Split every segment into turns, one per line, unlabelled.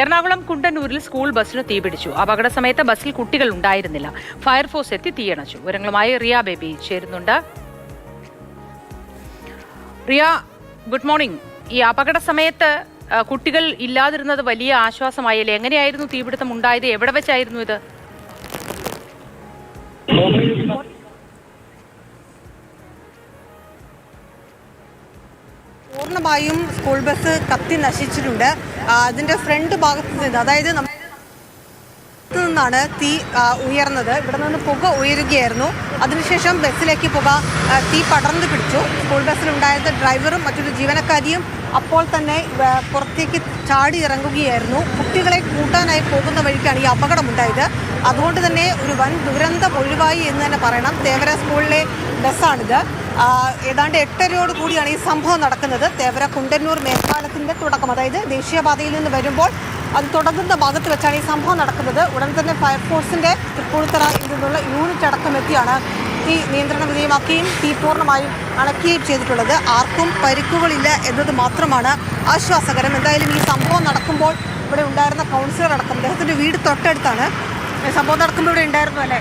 Ernakulam കുണ്ടന്നൂരിൽ school ബസ്സിന് തീപിടിച്ചു. അപകട സമയത്ത് ബസ്സിൽ കുട്ടികൾ ഉണ്ടായിരുന്നില്ല. ഫയർഫോഴ്സ് എത്തി തീയണച്ചു. വിവരങ്ങളുമായി റിയ ബേബി ചേരുന്നുണ്ട്. Riya, good morning. ഈ അപകട സമയത്ത് കുട്ടികൾ ഇല്ലാതിരുന്നത് വലിയ ആശ്വാസമായല്ലേ? എങ്ങനെയായിരുന്നു തീപിടുത്തം ഉണ്ടായത്? എവിടെ വെച്ചായിരുന്നു ഇത്?
പൂർണ്ണമായും സ്കൂൾ ബസ് കത്തി നശിച്ചിട്ടുണ്ട്. അതിന്റെ ഫ്രണ്ട് ഭാഗത്ത് നിന്ന്, അതായത് നിന്നാണ് തീ ഉയർന്നത്. ഇവിടെ നിന്ന് പുക ഉയരുകയായിരുന്നു. അതിനുശേഷം ബസ്സിലേക്ക് തീ പടർന്നു പിടിച്ചു. സ്കൂൾ ബസ്സിലുണ്ടായിരുന്ന ഡ്രൈവറും മറ്റൊരു ജീവനക്കാരിയും അപ്പോൾ തന്നെ പുറത്തേക്ക് ചാടി ഇറങ്ങുകയായിരുന്നു. കുട്ടികളെ കൂട്ടാനായി പോകുന്ന വഴിക്കാണ് ഈ അപകടമുണ്ടായത്. അതുകൊണ്ട് തന്നെ ഒരു വൻ ദുരന്തം ഒഴിവായി എന്ന് തന്നെ പറയണം. തേവര സ്കൂളിലെ ബസ്സാണിത്. ഏതാണ്ട് 8:30 കൂടിയാണ് ഈ സംഭവം നടക്കുന്നത്. തേവര കുണ്ടന്നൂർ മേൽപ്പാലത്തിൻ്റെ തുടക്കം, അതായത് ദേശീയപാതയിൽ നിന്ന് വരുമ്പോൾ അത് തുടങ്ങുന്ന ഭാഗത്ത് വെച്ചാണ് ഈ സംഭവം നടക്കുന്നത്. ഉടൻ തന്നെ ഫയർഫോഴ്സിൻ്റെ തൃപ്പൂണിത്തറയിൽ നിന്നുള്ള യൂണിറ്റ് അടക്കം എത്തിയാണ് തീ നിയന്ത്രണ വിധേയമാക്കുകയും തീ പൂർണ്ണമായും അണയ്ക്കുകയും ചെയ്തിട്ടുള്ളത്. ആർക്കും പരിക്കുകളില്ല എന്നത് മാത്രമാണ് ആശ്വാസകരം. എന്തായാലും ഈ സംഭവം നടക്കുമ്പോൾ ഇവിടെ ഉണ്ടായിരുന്ന കൗൺസിലർ അടക്കം, അദ്ദേഹത്തിൻ്റെ വീട് തൊട്ടടുത്താണ്. സംഭവം നടക്കുമ്പോൾ ഇവിടെ ഉണ്ടായിരുന്നു അല്ലേ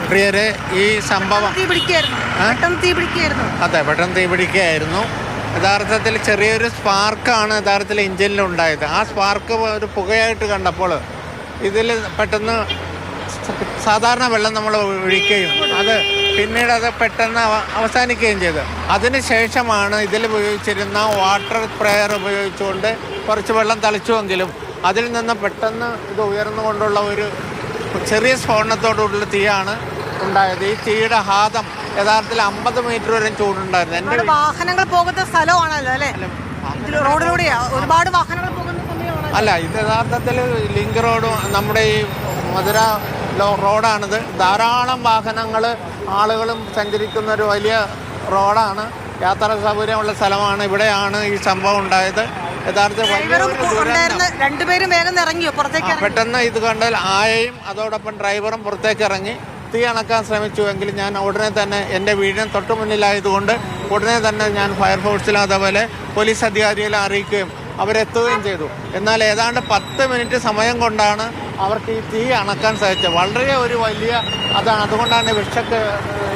പ്രിയരെ? ഈ സംഭവം
പെട്ടെന്ന് തീ പിടിക്കുകയായിരുന്നു.
അതെ, പെട്ടെന്ന് തീ പിടിക്കുകയായിരുന്നു. യഥാർത്ഥത്തിൽ ചെറിയൊരു സ്പാർക്കാണ് യഥാർത്ഥത്തിൽ എഞ്ചിനിലുണ്ടായത്. ആ സ്പാർക്ക് ഒരു പുകയായിട്ട് കണ്ടപ്പോൾ ഇതിൽ പെട്ടെന്ന് സാധാരണ വെള്ളം നമ്മൾ ഒഴിക്കുകയും പിന്നീട് അത് പെട്ടെന്ന് അവസാനിക്കുകയും ചെയ്തു. അതിനുശേഷമാണ് ഇതിൽ ഉപയോഗിച്ചിരുന്ന വാട്ടർ സ്പ്രേയർ ഉപയോഗിച്ചുകൊണ്ട് കുറച്ച് വെള്ളം തളിച്ചുവെങ്കിലും അതിൽ നിന്ന് പെട്ടെന്ന് ഇത് ഉയർന്നുകൊണ്ടുള്ള ഒരു ചെറിയ സ്ഫോടനത്തോടുള്ള തീയാണ് ഉണ്ടായത്. ഈ തീയുടെ ഹാതം യഥാർത്ഥത്തിൽ 50 മീറ്റർ വരെ ചൂടുണ്ടായിരുന്നു.
എന്റെ വാഹനങ്ങൾ പോകുന്ന സ്ഥലമാണല്ലോ അല്ലേ? റോഡിലൂടെ ഒരുപാട് വാഹനങ്ങൾ പോകുന്ന
അല്ല, ഇത് യഥാർത്ഥത്തിൽ ലിങ്ക് റോഡ്, നമ്മുടെ ഈ മധുര റോഡാണിത്. ധാരാളം വാഹനങ്ങൾ ആളുകളും സഞ്ചരിക്കുന്ന ഒരു വലിയ റോഡാണ്. യാത്രാ സൗകര്യമുള്ള സ്ഥലമാണ്. ഇവിടെയാണ് ഈ സംഭവം ഉണ്ടായത്. യഥാർത്ഥത്തിൽ
രണ്ടുപേരും വേഗം ഇറങ്ങിയോ പുറത്തേക്ക്?
പെട്ടെന്ന് ഇത് കണ്ടാൽ ആയയും അതോടൊപ്പം ഡ്രൈവറും പുറത്തേക്ക് ഇറങ്ങി തീ അണക്കാൻ ശ്രമിച്ചു. എങ്കിലും ഞാൻ ഉടനെ തന്നെ, എൻ്റെ വീടിന് തൊട്ടു മുന്നിലായതുകൊണ്ട് ഉടനെ തന്നെ ഞാൻ ഫയർഫോഴ്സിലും അതേപോലെ പോലീസ് അധികാരികളെ അറിയിക്കുകയും അവരെത്തുകയും ചെയ്തു. എന്നാൽ ഏതാണ്ട് 10 മിനിറ്റ് സമയം കൊണ്ടാണ് അവർക്ക് ഈ തീ അണക്കാൻ സാധിച്ചത്. വളരെ ഒരു വലിയ അതാണ്. അതുകൊണ്ടാണ്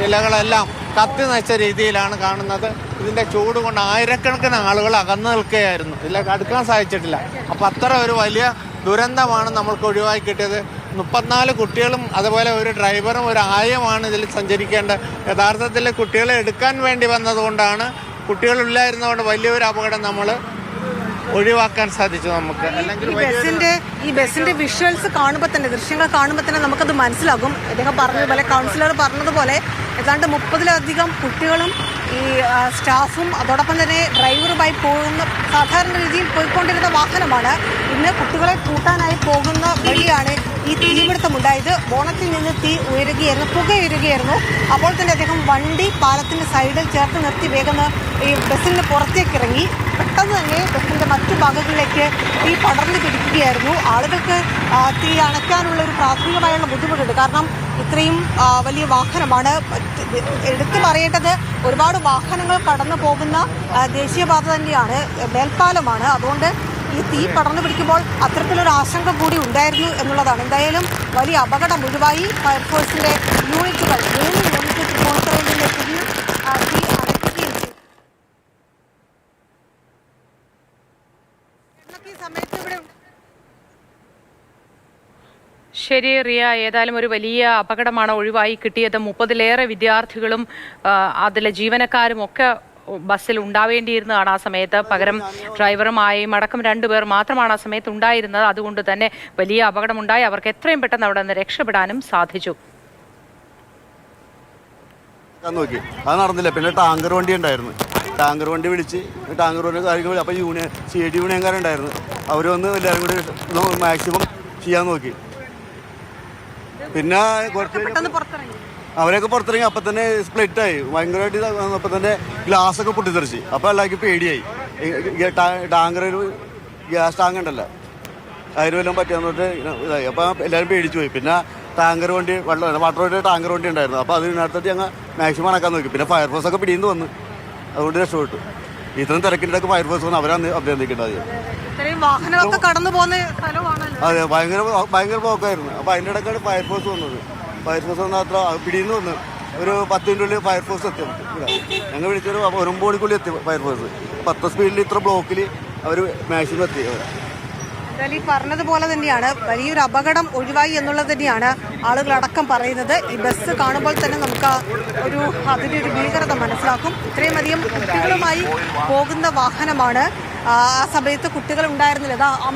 ഇലകളെല്ലാം കത്തി നശിച്ച രീതിയിലാണ് കാണുന്നത്. ഇതിൻ്റെ ചൂട് കൊണ്ട് ആയിരക്കണക്കിന് ആളുകൾ അകന്നു നിൽക്കുകയായിരുന്നു. ഇതിലേക്ക് അടുക്കാൻ സാധിച്ചിട്ടില്ല. അപ്പം അത്ര ഒരു വലിയ ദുരന്തമാണ് നമ്മൾക്ക് ഒഴിവാക്കി കിട്ടിയത്. 34 കുട്ടികളും അതുപോലെ ഒരു ഡ്രൈവറും ഒരു ആയയുമാണ് ഇതിൽ സഞ്ചരിക്കേണ്ടത്. യഥാർത്ഥത്തിൽ കുട്ടികളെ എടുക്കാൻ വേണ്ടി വന്നതുകൊണ്ടാണ്, കുട്ടികളില്ലായിരുന്നതുകൊണ്ട് വലിയൊരു അപകടം നമ്മൾ ഒഴിവാക്കാൻ സാധിച്ചു നമുക്ക്. അല്ലെങ്കിൽ
ഈ ബസ്സിന്റെ വിഷ്വൽസ് കാണുമ്പോൾ തന്നെ, ദൃശ്യങ്ങൾ കാണുമ്പോൾ തന്നെ നമുക്കത് മനസ്സിലാകും. അദ്ദേഹം പറഞ്ഞതുപോലെ, കൗൺസിലർ പറഞ്ഞതുപോലെ ഏതാണ്ട് 30-ലധികം കുട്ടികളും ഈ സ്റ്റാഫും അതോടൊപ്പം തന്നെ ഡ്രൈവറുമായി പോകുന്ന, സാധാരണ രീതിയിൽ പോയിക്കൊണ്ടിരുന്ന വാഹനമാണ്. ഇന്ന് കുട്ടികളെ കൂട്ടാനായി പോകുന്ന വഴിയാണ് ഈ തീപിടുത്തമുണ്ടായത്. ബോണറ്റിൽ നിന്ന് തീ ഉയരുകയായിരുന്നു, പുക ഉയരുകയായിരുന്നു. അപ്പോൾ തന്നെ അദ്ദേഹം വണ്ടി പാലത്തിൻ്റെ സൈഡിൽ ചേർത്ത് നിർത്തി വേഗം ഈ ബസ്സിന് പുറത്തേക്ക് ഇറങ്ങി. പെട്ടെന്ന് തന്നെ ബസ്സിൻ്റെ മറ്റു ഭാഗങ്ങളിലേക്ക് തീ പടർന്നു പിടിക്കുകയായിരുന്നു. ആളുകൾക്ക് തീ അണയ്ക്കാനുള്ള ഒരു പ്രാഥമികമായുള്ള ബുദ്ധിമുട്ടുണ്ട്. കാരണം ഇത്രയും വലിയ വാഹനമാണ്. എടുത്തു പറയേണ്ടത്, ഒരുപാട് വാഹനങ്ങൾ കടന്നു പോകുന്ന ദേശീയപാത തന്നെയാണ്, മേൽപ്പാലമാണ്. അതുകൊണ്ട് ഈ തീ പടർന്നു പിടിക്കുമ്പോൾ അത്തരത്തിലൊരു ആശങ്ക കൂടി ഉണ്ടായിരുന്നു എന്നുള്ളതാണ്. എന്തായാലും വലിയ അപകടം ഒഴിവായി. ഫയർഫോഴ്സിന്റെ യൂണിറ്റുകൾ 3 യൂണിറ്റ് തൃപ്പൂണിത്തുറയിലേക്ക് തീ അടയ്ക്കുകയും ചെയ്തു.
ശരി റിയ, ഏതായാലും ഒരു വലിയ അപകടമാണ് ഒഴിവായി കിട്ടിയത്. 30-ലേറെ വിദ്യാർത്ഥികളും അതിലെ ജീവനക്കാരും ഒക്കെ ബസ്സിൽ ഉണ്ടാവേണ്ടിയിരുന്നതാണ് ആ സമയത്ത്. പകരം ഡ്രൈവറും ആയും അടക്കം 2 പേർ മാത്രമാണ് ആ സമയത്ത് ഉണ്ടായിരുന്നത്. അതുകൊണ്ട് തന്നെ വലിയ അപകടമുണ്ടായി. അവർക്ക് എത്രയും പെട്ടെന്ന് അവിടെ നിന്ന് രക്ഷപ്പെടാനും സാധിച്ചു.
നോക്കി അത് നടന്നില്ല. പിന്നെ ടാങ്കർ വണ്ടി ഉണ്ടായിരുന്നു. ടാങ്കർ വണ്ടി വിളിച്ച് ടാങ്കർ വണ്ടി കാര്യങ്ങൾ, അപ്പോൾ CID യൂണിയൻകാരുണ്ടായിരുന്നു. അവർ വന്ന് എല്ലാവരും കൂടി മാക്സിമം ചെയ്യാൻ നോക്കി. പിന്നെ അവരൊക്കെ പുറത്തിറങ്ങി. അപ്പം തന്നെ സ്പ്ലിറ്റായി ഭയങ്കരമായിട്ട്. അപ്പം തന്നെ ഗ്ലാസ്സൊക്കെ പൊട്ടിത്തെറിച്ച്. അപ്പോൾ എല്ലാവർക്കും പേടിയായി. ടാങ്കർ, ഗ്യാസ് ടാങ്ക് ഉണ്ടല്ലോ, അതിന് വല്ലതും പറ്റിയെന്നിട്ട് ഇതായി. അപ്പോൾ എല്ലാവരും പേടിച്ചു പോയി. പിന്നെ ടാങ്കർ വണ്ടി, വാട്ടർ വണ്ടി ടാങ്കർ വണ്ടി ഉണ്ടായിരുന്നു. അപ്പോൾ അതിനകത്തിട്ട് ഞങ്ങൾ മാക്സിമം അണക്കാൻ നോക്കി. പിന്നെ ഫയർഫോഴ്സൊക്കെ പിടിയിൽ നിന്ന് വന്ന്, അതുകൊണ്ട് രക്ഷപ്പെട്ടു. ഇത്രയും തിരക്കിൻ്റെ ഫയർഫോഴ്സ് വന്ന് അവരാണ് അഭിനന്ദിക്കേണ്ടത്.
ഇത്രയും വാഹനമൊക്കെ കടന്നു പോകുന്ന സ്ഥലമാണല്ലോ.
അതെ, ഭയങ്കര ബ്ലോക്കായിരുന്നു. അപ്പോൾ അതിൻ്റെ ഇടയ്ക്കാണ് ഫയർഫോഴ്സ് വന്നത്. ഫയർഫോഴ്സ് വന്നാൽ അത്ര പിടിയിൽ വന്ന് ഒരു 10 മിനിറ്റുള്ളിൽ ഫയർഫോഴ്സ് എത്തി. ഞങ്ങൾ വിളിച്ചൊരു 9 മണിക്കുള്ളിൽ എത്തി ഫയർഫോഴ്സ്. 10 സ്പീഡിൽ ഇത്ര ബ്ലോക്കിൽ അവർ മാക്സിമം എത്തി.
എന്തായാലും ഈ പറഞ്ഞതുപോലെ തന്നെയാണ്, വലിയൊരു അപകടം ഒഴിവായി എന്നുള്ളത് തന്നെയാണ് ആളുകളടക്കം പറയുന്നത്. ഈ ബസ് കാണുമ്പോൾ തന്നെ നമുക്ക് അതിൻ്റെ ഒരു ഭീകരത മനസ്സിലാക്കും. ഇത്രയും അധികം കുട്ടികളുമായി പോകുന്ന വാഹനമാണ്. ആ സമയത്ത് കുട്ടികൾ ഉണ്ടായിരുന്നില്ല. ആ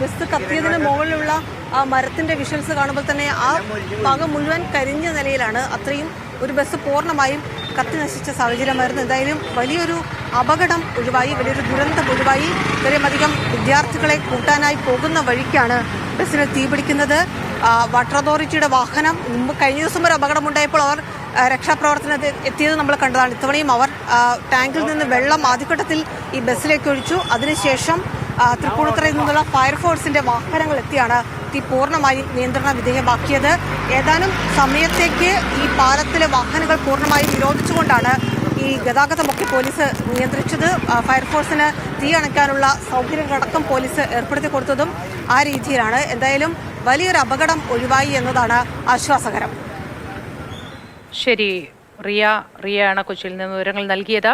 ബസ് കത്തിയതിന് മുകളിലുള്ള ആ മരത്തിന്റെ വിഷ്വൽസ് കാണുമ്പോൾ തന്നെ ആ ഭാഗം മുഴുവൻ കരിഞ്ഞ നിലയിലാണ്. അത്രയും ഒരു ബസ് പൂർണ്ണമായും കത്തി നശിച്ച സാഹചര്യമായിരുന്നു. എന്തായാലും വലിയൊരു അപകടം ഒഴിവായി, വലിയൊരു ദുരന്തം ഒഴിവായി. ഇത്രയും അധികം വിദ്യാർത്ഥികളെ കൂട്ടാനായി പോകുന്ന വഴിക്കാണ് ബസ്സിന് തീപിടിക്കുന്നത്. വാട്ടർ അതോറിറ്റിയുടെ വാഹനം കഴിഞ്ഞ ദിവസം ഒരു അപകടമുണ്ടായപ്പോൾ അവർ രക്ഷാപ്രവർത്തനത്തിൽ എത്തിയത് നമ്മൾ കണ്ടതാണ്. ഇത്തവണയും അവർ ടാങ്കിൽ നിന്ന് വെള്ളം ആദ്യഘട്ടത്തിൽ ഈ ബസ്സിലേക്ക് ഒഴിച്ചു. അതിനുശേഷം തൃപ്പൂണിത്തുറയിൽ നിന്നുള്ള ഫയർഫോഴ്സിന്റെ വാഹനങ്ങൾ എത്തിയാണ് തീ പൂർണ്ണമായും നിയന്ത്രണ വിധേയമാക്കിയത്. ഏതാനും സമയത്തേക്ക് ഈ പാലത്തിലെ വാഹനങ്ങൾ പൂർണ്ണമായും നിരോധിച്ചുകൊണ്ടാണ് ഈ ഗതാഗതമൊക്കെ പോലീസ് നിയന്ത്രിച്ചത്. ഫയർഫോഴ്സിന് തീ അണയ്ക്കാനുള്ള സൗകര്യങ്ങളടക്കം പോലീസ് ഏർപ്പെടുത്തി കൊടുത്തതും ആ രീതിയിലാണ്. എന്തായാലും വലിയൊരു അപകടം ഒഴിവായി എന്നതാണ് ആശ്വാസകരം.
ശരി, റിയയാണ് കൊച്ചിയിൽ നിന്ന് വിവരങ്ങൾ നൽകിയത്.